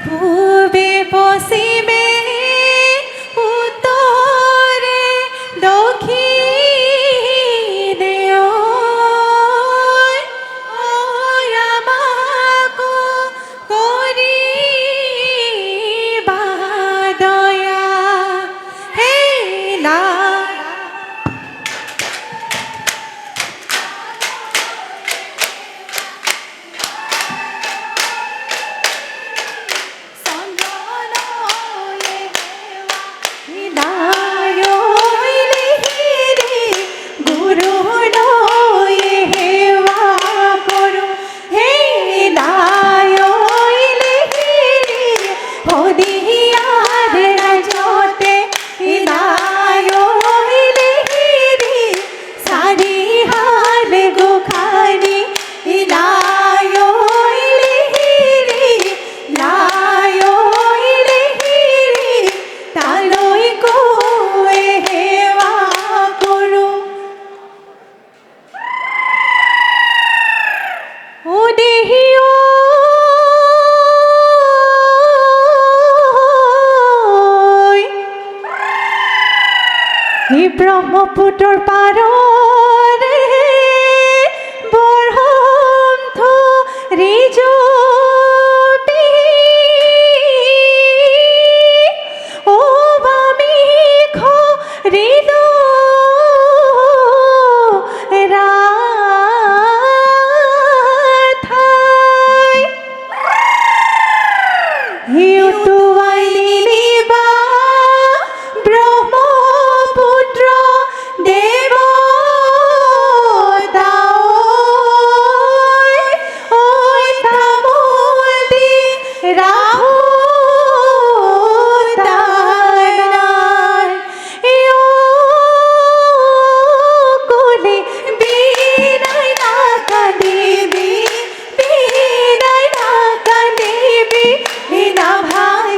পূবে পশ্চিমে উত্তরে দক্ষিণে ওই আমাকো করিবা দয়া হে না ব্রহ্মপুত্ৰৰ পাৰৰে বৰহন্থ ৰিজপি ও বামিখ হৃদ ৰাথাই হিউতুৱাই নিলিবা ব্ৰহ্মপুত্ৰ দেৱ ঐ তামোলদি ৰাহু কোলে বিনাই না কান্দিবি বিনা ভাই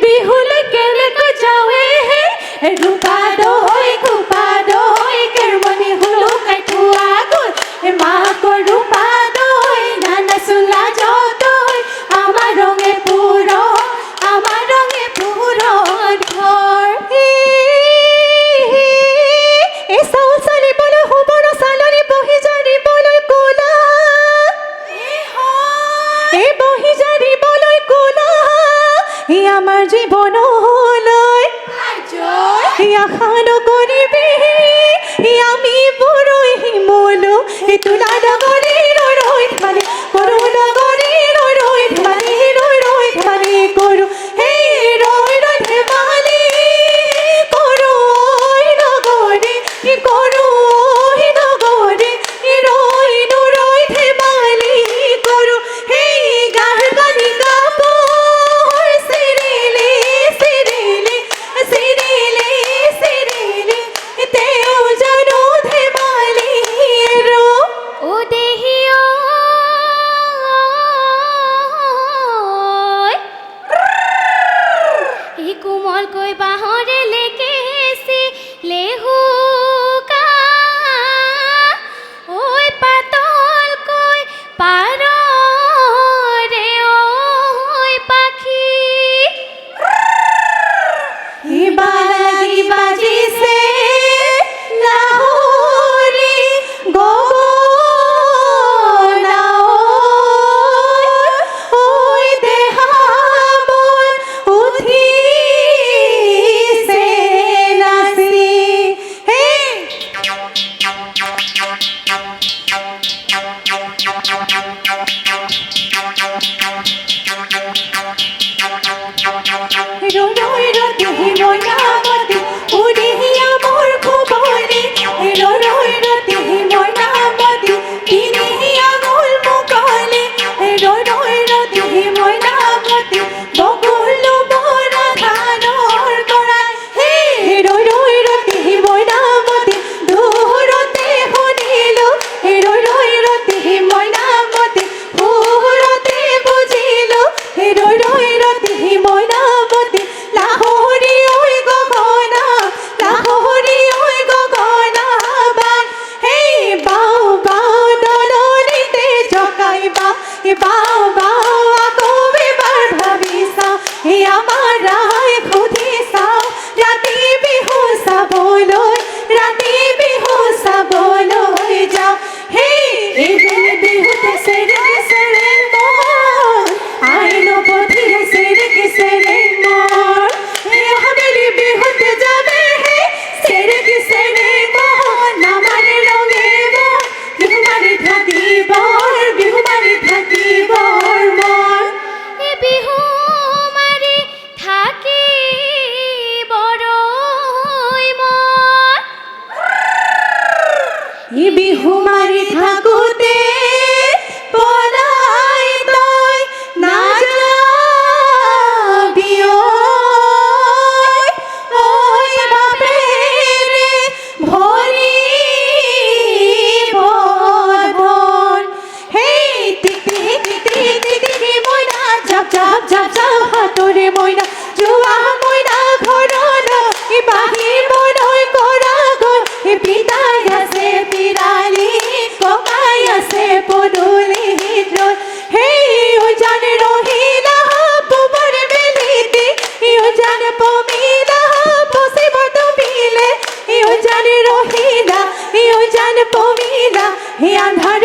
বিহুলৈ কেনেকৈ যাৱে হে ৰূপা দৈ খোপা দৈ কেৰমণি হুলুকাই থোৱা গ'ল মাকৰ ৰূপা দৈ নানা চোলা যতৈ আমাৰ ৰঙে পুৰত ঘৰ এই চাউল চালিবলৈ শুবৰ চালনি বহি জাৰিবলৈ কোলা এই বহি জাৰিবলৈ কোলা ই আমাৰ জীৱনলৈ আশা নকৰিবি আমি বৰৈ শিমলো তোলা নগৰী ৰৈ ধেমালি কৰো নগৰী ৰৈ ধেমালি ৰৈ ধেমালি কৰো সেই ৰৈ ধেমালি কৰো নগৰী কৰো নগৰী ৰৈ ধেমালি কৰো সেই গাৰ কানি কাপোৰ চিৰিলি চিৰিলি চিৰিলি চিৰিলি তেওঁ জানো ধেমালি ও দেহি ঐ এই কোমলকৈ বাঁহৰে লেকেচি লেহুকা ঐ পাতলকৈ পাৰৰে ঐ পাখি বাজি বাজিছে লাহৰি গগনা ঐ দেহা মন উঠিছে নাচি হে ৰৈ ৰতিহি মইনামতি উৰিহিয়া মোৰ খুবৰি ৰৈ ৰতিহি মইনামতি তিনিহিয়া গ'ল মুকলি ৰৈ ৰতিহি মইনামতি বকুলো বৰা ধানৰ কৰাই ৰৈ ৰতিহি মইনামতি দূৰতে শুনিলো ৰৈ ৰতিহি মইনামতি সুৰতে বুজিলো ৰৈ ৰতিহি মইনামতি লাহৰি ঐ গগনা লাহৰি ঐ গগনা বাই সেই বাও বাও দলনিতে জকাইবা বাও বাও আকৌ এবাৰ ভাবি চাওঁ আমাৰ ৰাই সুধি চাওঁ ৰাতি বিহু চাবলৈ যাওঁ সেই এইবেলি বিহুতে চেৰেঙি চেৰেং মন আইন পঠিয়ে চেৰেঙি চেৰেং মন এই অহাবেলি বিহুতে যাবে হে চেৰেঙি চেৰেং মন আমাৰ ৰঙে মন বিহু মাৰি থাকিবৰ মন এ বিহু মাৰি থাকি বৰৈ মন ই বিহু মাৰি থাকোতে পলাই তই নাযাবি ঐ বাপেৰে ভৰিব ধন সেই টিকটিকি টিকটিকি টিকটিকি মইনা জাপ জাপ জাপ জাপ হাতৰে মইনা যোৱা মইনা ঘৰলৈ বাহিৰলৈ কৰা গৈ পিতাই আছে পিৰালি ককাই আছে পদূলিত ৰৈ সেই জান ৰহিলা পুবৰ বেলিতি জান পমিলা পচিব ডুবিলে জান ৰহিলা জান পমিলা আন্ধাৰ